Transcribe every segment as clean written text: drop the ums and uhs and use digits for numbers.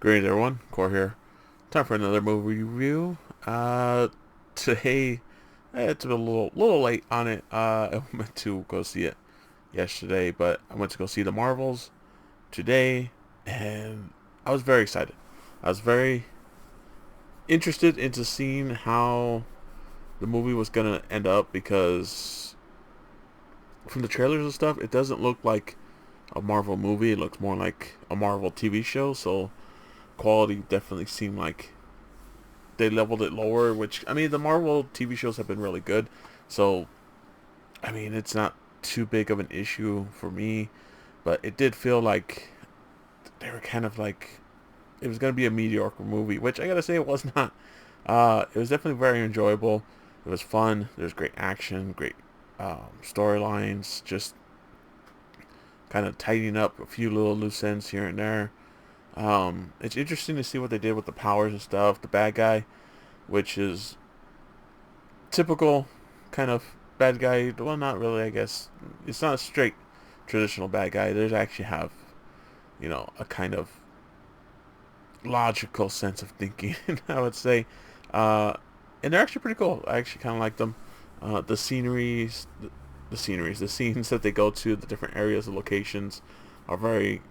Great, everyone. Core here. Time for another movie review. Today, it's a little late on it. I went to go see it yesterday, but I went to go see the Marvels today, and I was very excited. I was very interested into seeing how the movie was gonna end up because from the trailers and stuff, it doesn't look like a Marvel movie. It looks more like a Marvel TV show. So quality definitely seemed like they leveled it lower, which I mean the Marvel TV shows have been really good. So I mean it's not too big of an issue for me, but it did feel like they were kind of like it was gonna be a mediocre movie, which I gotta say it was not. It was definitely very enjoyable. It was fun. There's great action, great storylines, just kind of tidying up a few little loose ends here and there. It's interesting to see what they did with the powers and stuff. The bad guy, which is typical kind of bad guy. Well, not really, I guess. It's not a straight traditional bad guy. There's actually have, a kind of logical sense of thinking, I would say. Uh, and they're actually pretty cool. I actually kind of like them. The sceneries, the scenes that they go to, the different areas, the locations are very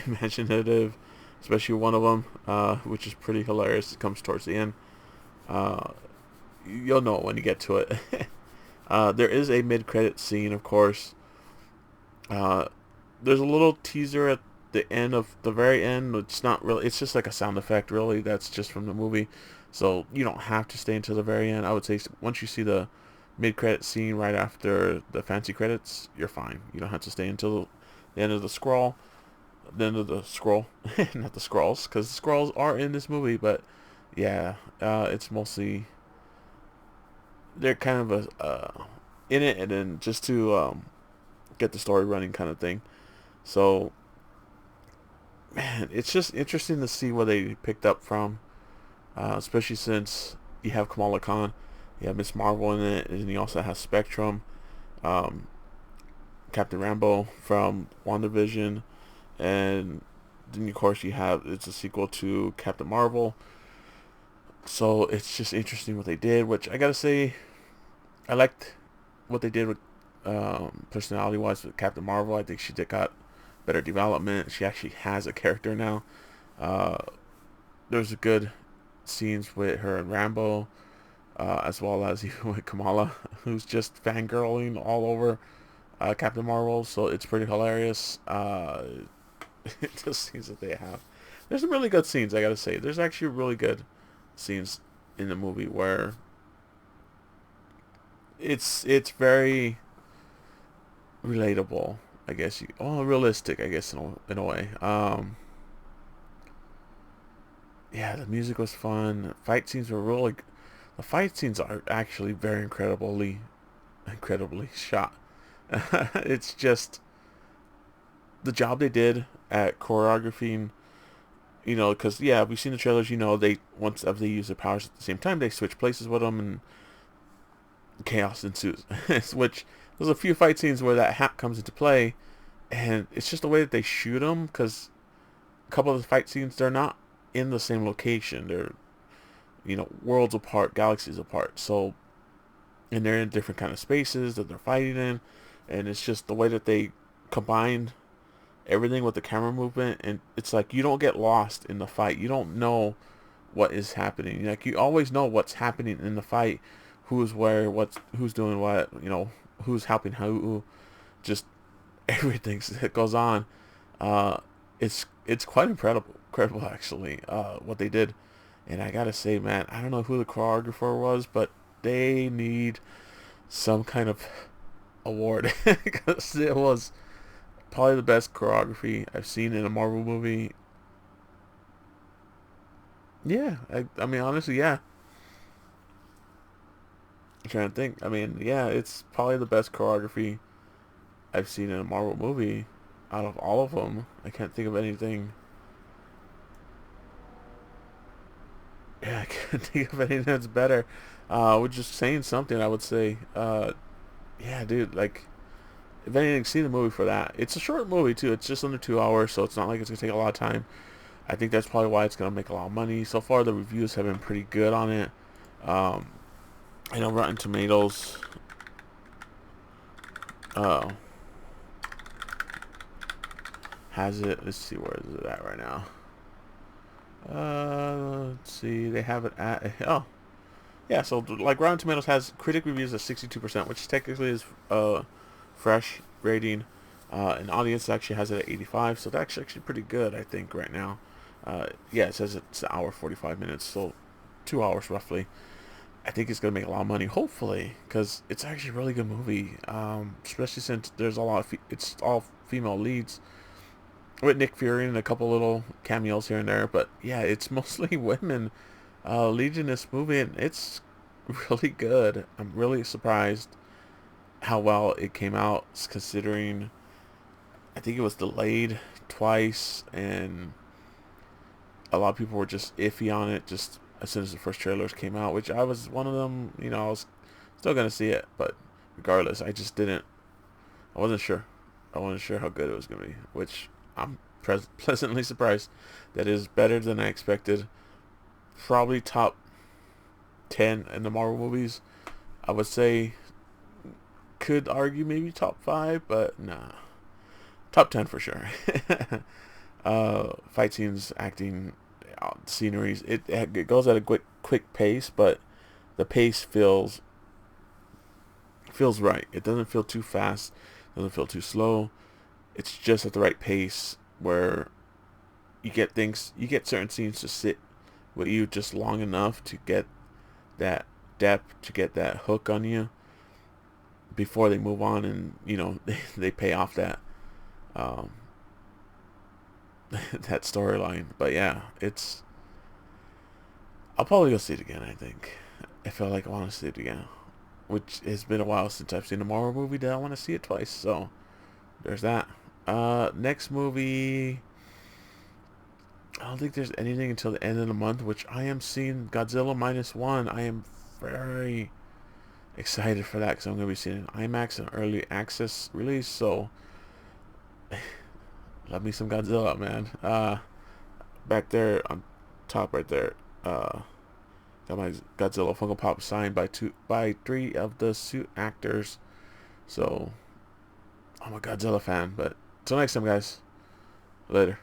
imaginative, especially one of them, which is pretty hilarious. It comes towards the end. Uh, you'll know it when you get to it. There is a mid-credit scene, of course. Uh, there's a little teaser at the end of the very end. It's not really. It's just like a sound effect, really. That's just from the movie, so you don't have to stay until the very end. I would say once you see the mid-credit scene right after the fancy credits, you're fine. You don't have to stay until the end of the scroll. The end of the scroll, not the scrolls, because the scrolls are in this movie. But yeah, it's mostly they're kind of in it, and then just to get the story running, kind of thing. So man, it's just interesting to see where they picked up from, especially since you have Kamala Khan, you have Miss Marvel in it, and you also have Spectrum, um, Captain Rambo from WandaVision, and then of course you have it's a sequel to Captain Marvel. So it's just interesting what they did, which I gotta say I liked what they did with personality wise with Captain Marvel. I think she did got better development. She actually has a character now. Uh, there's good scenes with her and Rambo, as well as even with Kamala, who's just fangirling all over Captain Marvel. So it's pretty hilarious. The scenes that they have. There's some really good scenes, I gotta say. There's actually really good scenes in the movie where it's very relatable, I guess. Realistic, I guess, in a way. Yeah, the music was fun. Fight scenes were really. The fight scenes are actually very incredibly shot. It's just the job they did at choreographing. Because yeah, we've seen the trailers. They once they use their powers at the same time, they switch places with them, and chaos ensues. Which there's a few fight scenes where that hat comes into play, and it's just the way that they shoot them. Because a couple of the fight scenes, they're not in the same location. They're worlds apart, galaxies apart. So, and they're in different kind of spaces that they're fighting in, and it's just the way that they combine everything with the camera movement, and it's like you don't get lost in the fight. You don't know what is happening. Like you always know what's happening in the fight, who's where, who's doing what, who's helping who, just everything that goes on. Uh, it's quite incredible actually. What they did, and I gotta say, man, I don't know who the choreographer was, but they need some kind of award because it was probably the best choreography I've seen in a Marvel movie. Yeah, I mean honestly, yeah. I'm trying to think. I mean, yeah, it's probably the best choreography I've seen in a Marvel movie out of all of them. I can't think of anything. Yeah, I can't think of anything that's better. We're just saying something. I would say, yeah, dude. Like, if anything, see the movie for that. It's a short movie too. It's just under 2 hours, so it's not like it's gonna take a lot of time. I think that's probably why it's gonna make a lot of money. So far, the reviews have been pretty good on it. Um, I know Rotten Tomatoes. Uh, has it? Let's see, where is it at right now? Let's see. They have it at yeah. So like Rotten Tomatoes has critic reviews at 62%, which technically is fresh rating. And audience actually has it at 85, so that's actually pretty good, I think, right now. Yeah, it says it's an hour 45 minutes, so 2 hours roughly. I think it's gonna make a lot of money, hopefully, because it's actually a really good movie. Especially since there's a lot of it's all female leads with Nick Fury and a couple little cameos here and there. But yeah, it's mostly women leading this movie, and it's really good. I'm really surprised how well it came out, considering I think it was delayed twice, and a lot of people were just iffy on it just as soon as the first trailers came out, which I was one of them. You know, I was still gonna see it, but regardless, I just didn't. I wasn't sure. I wasn't sure how good it was gonna be, which I'm pleasantly surprised. That is better than I expected. Probably top 10 in the Marvel movies. I would say, could argue maybe top 5, but nah, top 10 for sure. Fight scenes, acting, sceneries. It goes at a quick pace, but the pace feels right. It doesn't feel too fast. Doesn't feel too slow. It's just at the right pace where you get certain scenes to sit with you just long enough to get that depth, to get that hook on you before they move on, and they pay off that um, that storyline. But yeah, I'll probably go see it again. I think I feel like I want to see it again, which has been a while since I've seen a Marvel movie that I want to see it twice. So there's that. Next movie, I don't think there's anything until the end of the month, which I am seeing Godzilla -1. I am very excited for that because I'm going to be seeing IMAX and early access release. So love me some Godzilla, man. Back there on top right there, got my Godzilla Funko Pop signed by 3 of the suit actors. So I'm a Godzilla fan. But till next time, guys. Later.